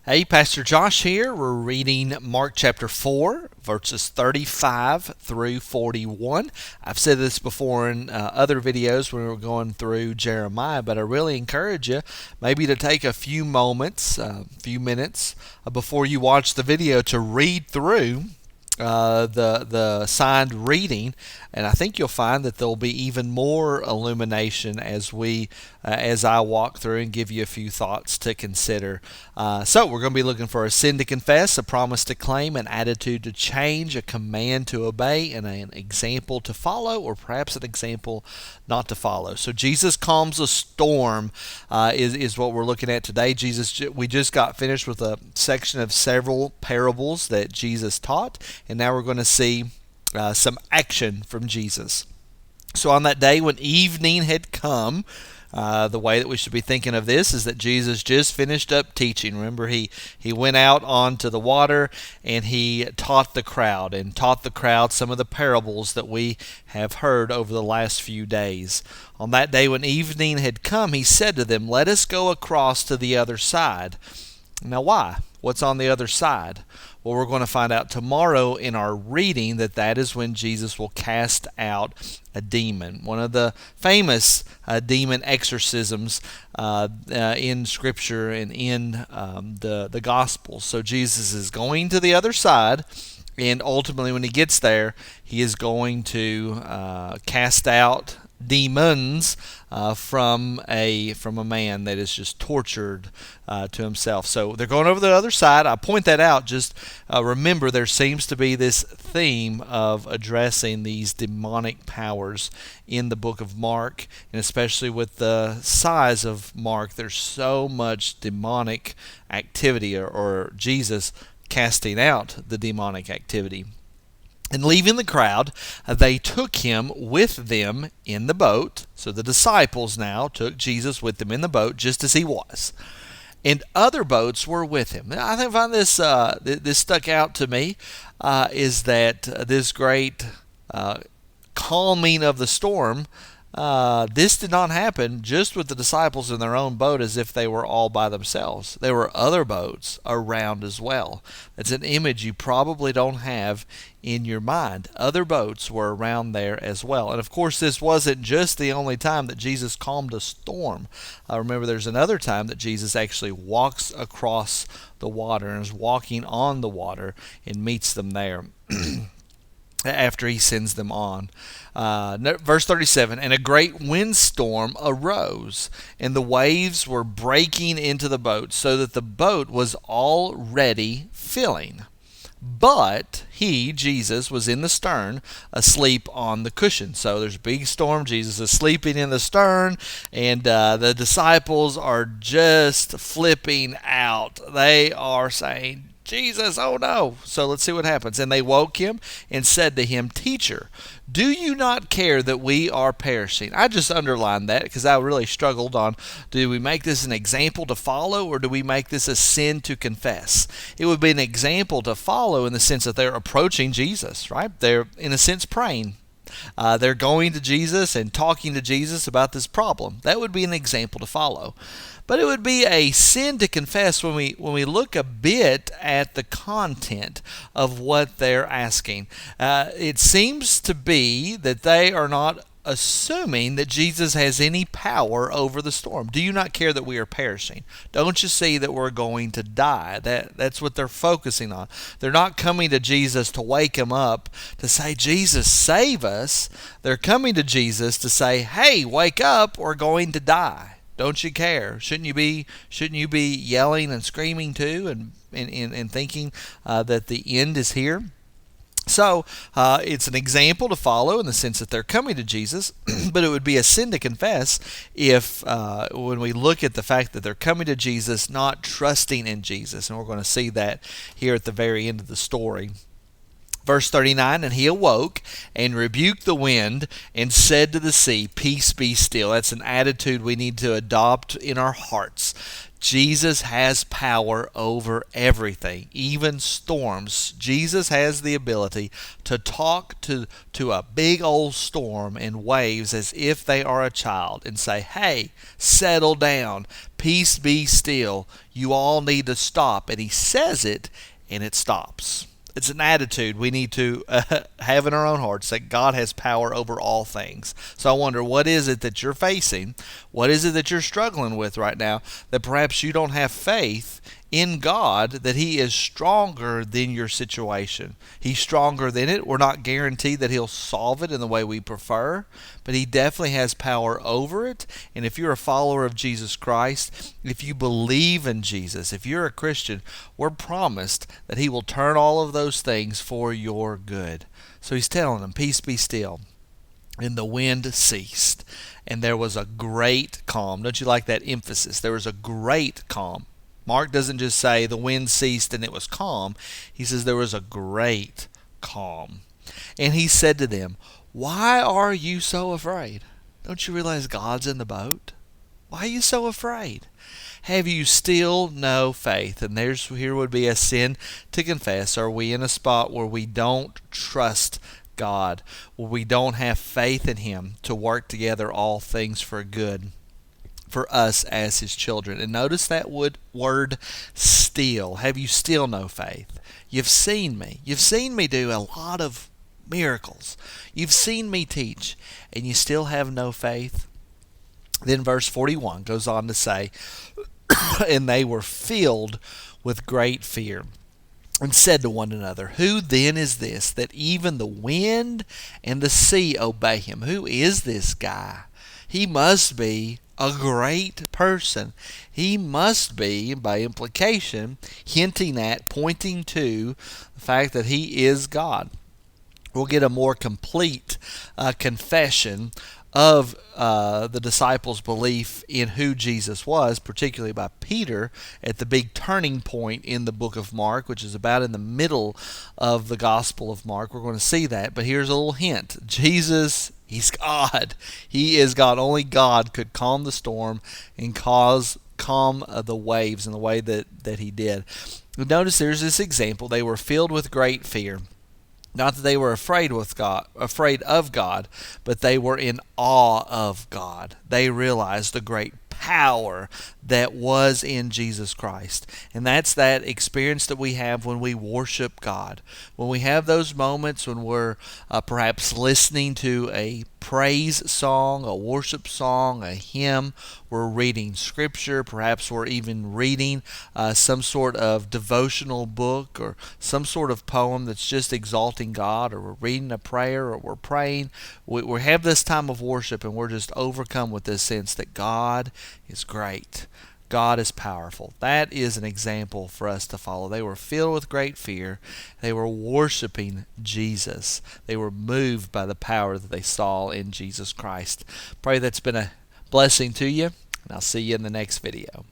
Hey, Pastor Josh here. We're reading Mark chapter 4, verses 35 through 41. I've said this before in other videos when we were going through Jeremiah, but I really encourage you maybe to take a few moments, few minutes before you watch the video to read through the signed reading, and I think you'll find that there'll be even more illumination as I walk through and give you a few thoughts to consider. So we're going to be looking for a sin to confess, a promise to claim, an attitude to change, a command to obey, and an example to follow, or perhaps an example not to follow. So Jesus calms a storm is what we're looking at today. We just got finished with a section of several parables that Jesus taught, and now we're going to see some action from Jesus. So on that day when evening had come, the way that we should be thinking of this is that Jesus just finished up teaching. Remember, he went out onto the water and he taught the crowd some of the parables that we have heard over the last few days. On that day when evening had come, he said to them, "Let us go across to the other side." Now, why? What's on the other side? Well, we're going to find out tomorrow in our reading that is when Jesus will cast out a demon. One of the famous demon exorcisms in Scripture and in the Gospels. So Jesus is going to the other side, and ultimately when he gets there, he is going to cast out demons from a man that is just tortured to himself. So they're going over the other side. I point that out. Just remember, there seems to be this theme of addressing these demonic powers in the book of Mark, and especially with the size of Mark, there's so much demonic activity, or Jesus casting out the demonic activity. And leaving the crowd, they took him with them in the boat. So the disciples now took Jesus with them in the boat, just as he was. And other boats were with him. I find this stuck out to me, is that this great calming of the storm, this did not happen just with the disciples in their own boat as if they were all by themselves. There were other boats around as well. It's an image you probably don't have in your mind. Other boats were around there as well. And of course, this wasn't just the only time that Jesus calmed a storm. Remember, there's another time that Jesus actually walks across the water and is walking on the water and meets them there. After he sends them on. Verse 37, and a great windstorm arose, and the waves were breaking into the boat, so that the boat was already filling. But he, Jesus, was in the stern, asleep on the cushion. So there's a big storm. Jesus is sleeping in the stern, and the disciples are just flipping out. They are saying, "Jesus, oh no." So let's see what happens. And they woke him and said to him, "Teacher, do you not care that we are perishing?" I just underlined that because I really struggled on, do we make this an example to follow, or do we make this a sin to confess? It would be an example to follow in the sense that they're approaching Jesus, right? They're, in a sense, praying. They're going to Jesus and talking to Jesus about this problem. That would be an example to follow. But it would be a sin to confess when we look a bit at the content of what they're asking. It seems to be that they are not assuming that Jesus has any power over the storm. Do you not care that we are perishing? Don't you see that we're going to die? That's what they're focusing on. They're not coming to Jesus to wake him up, to say, "Jesus, save us." They're coming to Jesus to say, "Hey, wake up, we're going to die. Don't you care? Shouldn't you be yelling and screaming too, and thinking that the end is here?" So it's an example to follow in the sense that they're coming to Jesus, but it would be a sin to confess if when we look at the fact that they're coming to Jesus, not trusting in Jesus. And we're going to see that here at the very end of the story. Verse 39, and he awoke and rebuked the wind and said to the sea, "Peace, be still." That's an attitude we need to adopt in our hearts. Jesus has power over everything, even storms. Jesus has the ability to talk to a big old storm and waves as if they are a child and say, hey, settle down, peace be still, you all need to stop. And he says it, and it stops. It's an attitude we need to have in our own hearts, that God has power over all things. So I wonder, what is it that you're facing? What is it that you're struggling with right now that perhaps you don't have faith in God, that He is stronger than your situation? He's stronger than it. We're not guaranteed that He'll solve it in the way we prefer, but He definitely has power over it. And if you're a follower of Jesus Christ, if you believe in Jesus, if you're a Christian, we're promised that He will turn all of those things for your good. So He's telling them, peace be still. And the wind ceased, and there was a great calm. Don't you like that emphasis? There was a great calm. Mark doesn't just say the wind ceased and it was calm. He says there was a great calm. And he said to them, why are you so afraid? Don't you realize God's in the boat? Why are you so afraid? Have you still no faith? And here would be a sin to confess. Are we in a spot where we don't trust God, where we don't have faith in Him to work together all things for good for us as His children? And notice that word still. Have you still no faith? You've seen me. You've seen me do a lot of miracles. You've seen me teach, and you still have no faith? Then verse 41 goes on to say, and they were filled with great fear, and said to one another, who then is this, that even the wind and the sea obey him? Who is this guy? He must be a great person. He must be, by implication, hinting at, pointing to the fact that he is God. We'll get a more complete confession of the disciples' belief in who Jesus was, particularly by Peter, at the big turning point in the book of Mark, which is about in the middle of the Gospel of Mark. We're going to see that, but here's a little hint. Jesus, He's God. He is God. Only God could calm the storm and calm the waves in the way that He did. Notice there's this example. They were filled with great fear. Not that they were afraid of God, but they were in awe of God. They realized the great power that was in Jesus Christ. And that's that experience that we have when we worship God. When we have those moments when we're perhaps listening to a praise song, a worship song, a hymn, we're reading scripture, perhaps we're even reading some sort of devotional book or some sort of poem that's just exalting God, or we're reading a prayer, or we're praying. We have this time of worship, and we're just overcome with this sense that God is great. God is powerful. That is an example for us to follow. They were filled with great fear. They were worshiping Jesus. They were moved by the power that they saw in Jesus Christ. Pray that's been a blessing to you, and I'll see you in the next video.